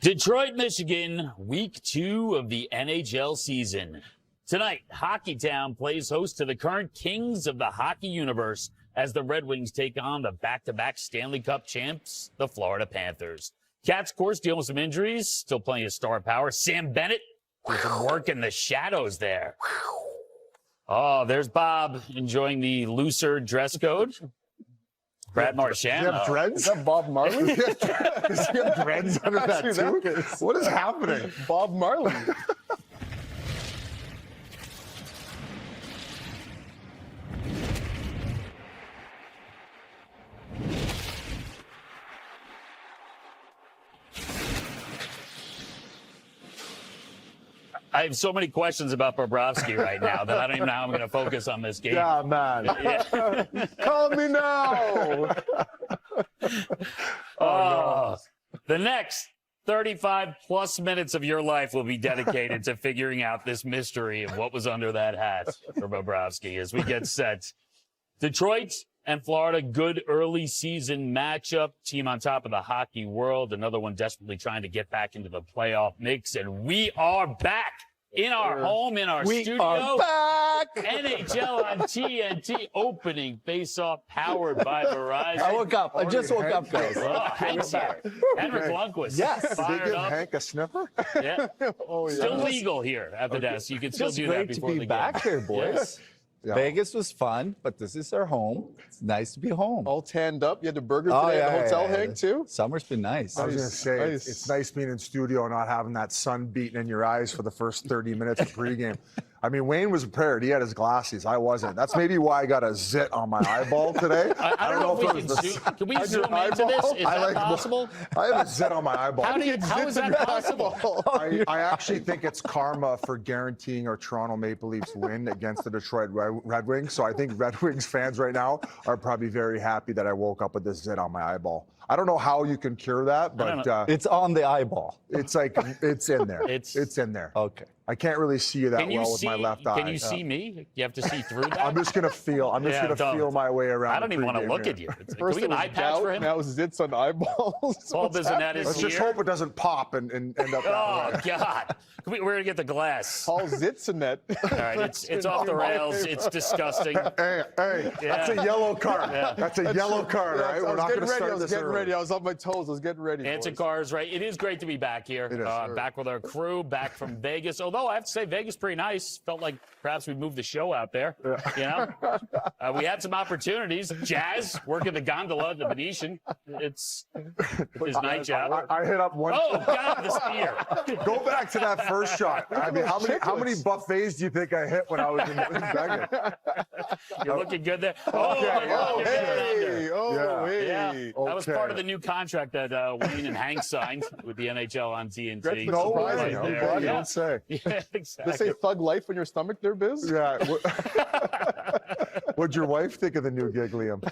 Detroit, Michigan, week 2 of the NHL season. Tonight, Hockeytown plays host to the current kings of the hockey universe as the Red Wings take on the back-to-back Stanley Cup champs, the Florida Panthers. Cats, of course, dealing with some injuries, still plenty of star power. Sam Bennett with some work in the shadows there. Oh, there's Bob enjoying the looser dress code. Brad Marchand. Does he have dreads? Is that Bob Marley? Does he have dreads under that too? What is happening? Bob Marley. I have so many questions about Bobrovsky right now that I don't even know how I'm going to focus on this game. Yeah, man. Yeah. Call me now. No. The next 35 plus minutes of your life will be dedicated to figuring out this mystery of what was under that hat for Bobrovsky as we get set. Detroit and Florida, good early season matchup. Team on top of the hockey world. Another one desperately trying to get back into the playoff mix. And we are back in our home, in our studio. We are back. NHL on TNT opening face-off powered by Verizon. I woke up. I just woke up, guys. Oh, Hank's here. Henrik Lundqvist. Yes. Did they Fired give up. Hank a sniffer? Yeah. Oh, yeah. Still legal here at the desk. You can still Just do that great before to the be game. back here, boys. Yeah. Vegas was fun, but this is our home. It's nice to be home. All tanned up. You had the burger today at the hotel, Hank, too? Summer's been nice. I was going to say, Nice. it's nice being in studio and not having that sun beating in your eyes for the first 30 minutes of pregame. I mean, Wayne was prepared. He had his glasses. I wasn't. That's maybe why I got a zit on my eyeball today. I don't know if we can we zoom into this? Is that possible? I have a zit on my eyeball. How is that possible? I actually think it's karma for guaranteeing our Toronto Maple Leafs win against the Detroit Red Wings. So I think Red Wings fans right now are probably very happy that I woke up with this zit on my eyeball. I don't know how you can cure that, but It's on the eyeball. it's like it's in there. It's in there. Okay. I can't really see that well with my left eye. Can you see me? You have to see through that? I'm just gonna feel. I'm just gonna don't. feel my way around. I don't even want to pregame look here. at you. Can First we get an it was eye patch gout, for him? now it's zits on eyeballs. Paul What's Bissonnette happening? is Let's just here. hope it doesn't pop and end up that Oh, way. God. We're going to get the glass. All Paul Bissonnette. right, it's off the rails. It's disgusting. Hey, that's a yellow card. Yeah. That's a yellow card, right? We're not gonna start this early. I was on my toes. I was getting ready. Anson boys. Carter's right. It is great to be back here. It is. Back with our crew, back from Vegas. Although I have to say, Vegas pretty nice. Felt like perhaps we moved the show out there. You know, we had some opportunities. Jazz working the gondola at the Venetian. It's his night job. I hit up one. Oh God, the spear! Go back to that first shot. I mean, how many buffets do you think I hit when I was in Vegas? You're looking good there. Oh, Hey, oh, hey. yeah, that was Okay. part of the new contract that Wayne and Hank signed with the NHL on TNT. Gretzky No way. surprising. Oh, Right God, there. don't say. Yeah, They exactly. say thug life on your stomach there, Biz? Yeah. What'd your wife think of the new gig, Liam?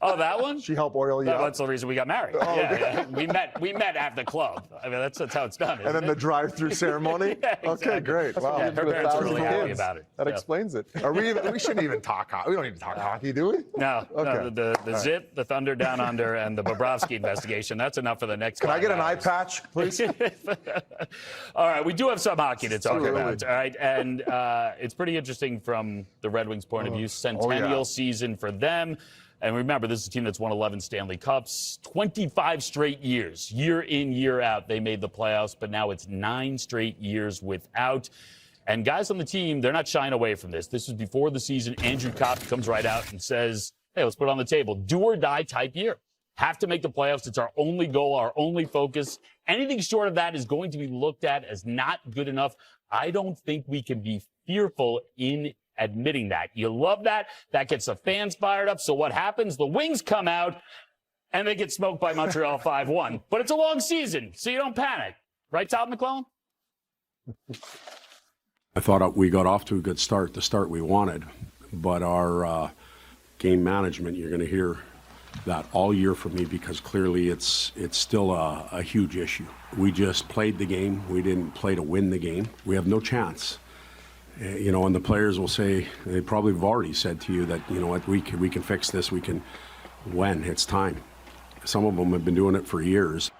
Oh, that one? She helped oil you up? That's the reason we got married. Yeah. We met at the club. I mean, that's how it's done. And then the drive-through ceremony? Yeah, Okay, exactly. great. Wow. Yeah, her For parents were 1,000 really happy kids. about it. That Yeah. explains it. We shouldn't even talk hockey. We don't even talk hockey, do we? No, Okay. the Zip, the Thunder Down Under, and the Bobrovsky investigation. That's enough for the next. Can I 5 get an eye hours. patch, please? All right, we do have some hockey to talk Too early. about. All right, and it's pretty interesting from the Red Wings' point of view. Centennial season for them. And remember, this is a team that's won 11 Stanley Cups, 25 straight years, year in, year out. They made the playoffs, but now it's 9 straight years without. And guys on the team, they're not shying away from this. This is before the season. Andrew Kopp comes right out and says, hey, let's put it on the table. Do or die type year. Have to make the playoffs. It's our only goal, our only focus. Anything short of that is going to be looked at as not good enough. I don't think we can be fearful in admitting that. You love that. That gets the fans fired up. So what happens? The Wings come out and they get smoked by Montreal 5-1. But it's a long season, so you don't panic. Right, Todd McClellan? I thought we got off to a good start, the start we wanted. But our game management, you're going to hear that all year from me because clearly it's still a huge issue. We just played the game. We didn't play to win the game. We have no chance. You know, and the players will say, they probably have already said to you that, you know what, we can fix this, we can win, it's time. Some of them have been doing it for years.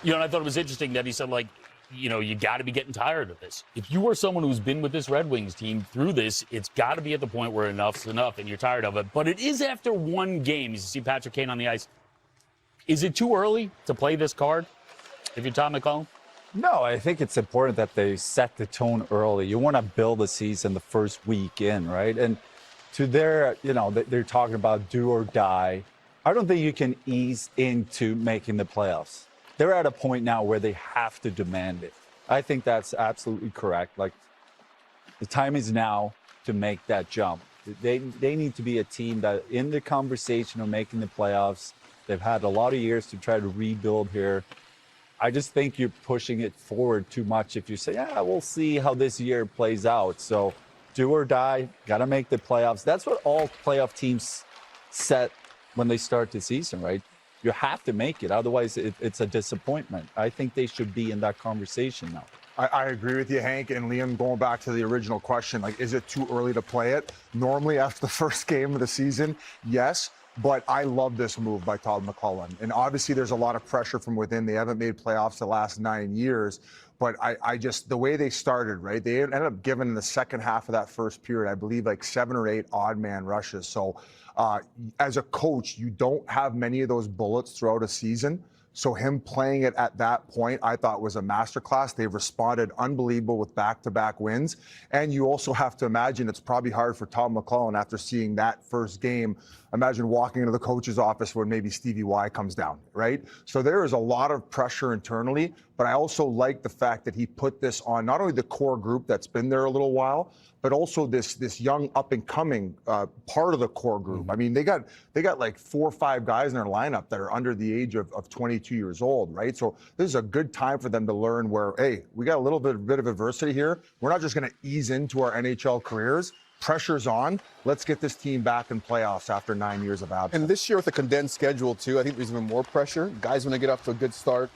And I thought it was interesting that he said, like, you got to be getting tired of this. If you are someone who's been with this Red Wings team through this, it's got to be at the point where enough's enough and you're tired of it. But it is after one game. You see Patrick Kane on the ice. Is it too early to play this card if you're Todd McLellan? No, I think it's important that they set the tone early. You want to build a season the first week in, right? And to their, they're talking about do or die. I don't think you can ease into making the playoffs. They're at a point now where they have to demand it. I think that's absolutely correct. Like, the time is now to make that jump. They need to be a team that in the conversation of making the playoffs. They've had a lot of years to try to rebuild here. I just think you're pushing it forward too much if you say, we'll see how this year plays out. So do or die, got to make the playoffs. That's what all playoff teams set when they start the season, right? You have to make it. Otherwise, it's a disappointment. I think they should be in that conversation now. I agree with you, Hank. And Liam, going back to the original question, like, is it too early to play it? Normally, after the first game of the season, yes. But I love this move by Todd McLellan. And obviously, there's a lot of pressure from within. They haven't made playoffs the last 9 years. But I just, the way they started, right? They ended up giving in the second half of that first period, I believe, like 7 or 8 odd man rushes. So as a coach, you don't have many of those bullets throughout a season. So him playing it at that point, I thought was a masterclass. They've responded unbelievable with back-to-back wins. And you also have to imagine it's probably hard for Todd McLellan after seeing that first game. Imagine walking into the coach's office when maybe Stevie Y comes down, right? So there is a lot of pressure internally, but I also like the fact that he put this on not only the core group that's been there a little while, but also this young up-and-coming part of the core group. I mean, they got like 4 or 5 guys in their lineup that are under the age of 22 years old, right? So this is a good time for them to learn where, hey, we got a little bit of adversity here. We're not just going to ease into our NHL careers. Pressure's on. Let's get this team back in playoffs after 9 years of absence. And this year with a condensed schedule, too, I think there's even more pressure. Guys want to get off to a good start.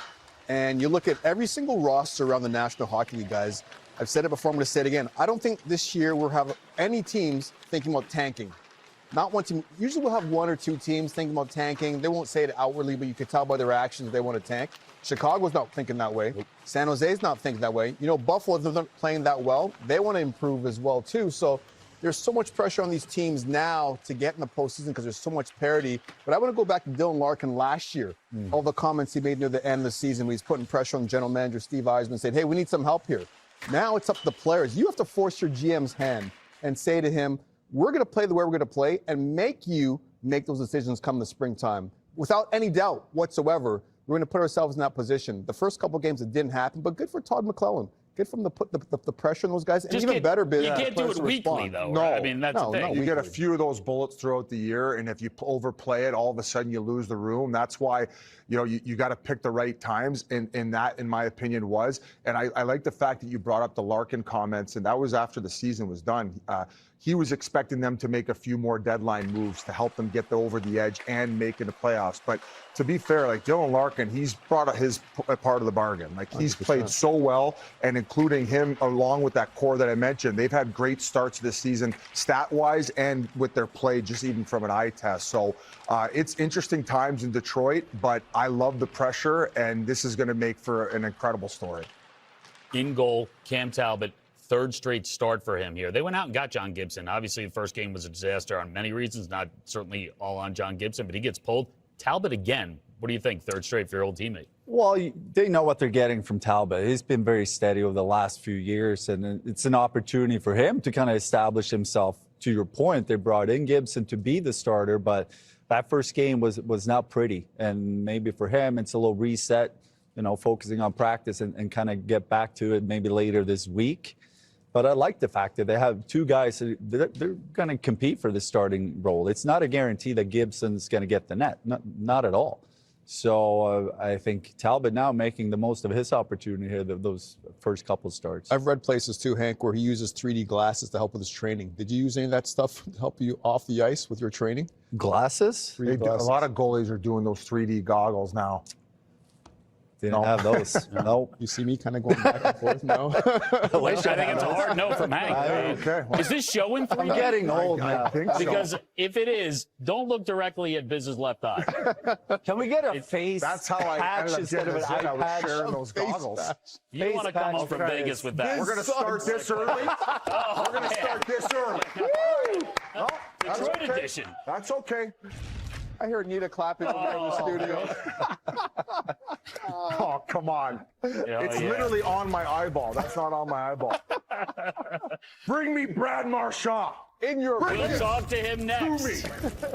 And you look at every single roster around the National Hockey League, guys. I've said it before, I'm going to say it again. I don't think this year we'll have any teams thinking about tanking. Not one team. Usually we'll have 1 or 2 teams thinking about tanking. They won't say it outwardly, but you could tell by their actions they want to tank. Chicago's not thinking that way. San Jose's not thinking that way. Buffalo's not playing that well. They want to improve as well, too. So there's so much pressure on these teams now to get in the postseason because there's so much parity. But I want to go back to Dylan Larkin last year. All the comments he made near the end of the season when he's putting pressure on general manager Steve Eisman, saying, hey, we need some help here. Now it's up to the players. You have to force your GM's hand and say to him, we're going to play the way we're going to play and make you make those decisions come the springtime. Without any doubt whatsoever, we're going to put ourselves in that position. The first couple games, it didn't happen, but good for Todd McLellan. Good for him to put the pressure on those guys. And even better, you can't do it weekly, though. No, right? I mean, that's the thing. You get a few of those bullets throughout the year, and if you overplay it, all of a sudden you lose the room. That's why, you got to pick the right times, and that, in my opinion, was. And I like the fact that you brought up the Larkin comments, and that was after the season was done. He was expecting them to make a few more deadline moves to help them get over the edge and make it the playoffs. But to be fair, like Dylan Larkin, he's brought his part of the bargain. Like, he's 100%. Played so well, and including him along with that core that I mentioned, they've had great starts this season, stat-wise and with their play, just even from an eye test. So it's interesting times in Detroit, but I love the pressure, and this is going to make for an incredible story. In goal, Cam Talbot. 3rd straight start for him here. They went out and got John Gibson. Obviously, the first game was a disaster on many reasons, not certainly all on John Gibson, but he gets pulled. Talbot again. What do you think? 3rd straight for your old teammate. Well, they know what they're getting from Talbot. He's been very steady over the last few years, and it's an opportunity for him to kind of establish himself. To your point, they brought in Gibson to be the starter, but that first game was not pretty. And maybe for him, it's a little reset, focusing on practice and kind of get back to it maybe later this week. But I like the fact that they have 2 guys they're going to compete for the starting role. It's not a guarantee that Gibson's going to get the net, not at all. So I think Talbot now making the most of his opportunity here, those first couple starts. I've read places too, Hank, where he uses 3D glasses to help with his training. Did you use any of that stuff to help you off the ice with your training? Glasses? A lot of goalies are doing those 3D goggles now. Didn't have those. Nope. You see me kind of going back and forth now? I think it's a hard no from Hank. Okay. Well, Is this showing for I'm you? getting old I now. think so. Because if it is, don't look directly at Biz's left eye. Can we get a face That's how I patch ended up instead of getting an a zit. I eye was patch? sharing those goggles. You Face want to come patch home from credits. Vegas with that. We're going to start this early. We're going to start this early. Woo! No, that's Detroit okay. edition. That's okay. I hear Nita clapping over in the studio. Oh, come on. It's yeah. literally on my eyeball. That's not on my eyeball. Bring me Brad Marchand. In your We'll talk to him next. To me.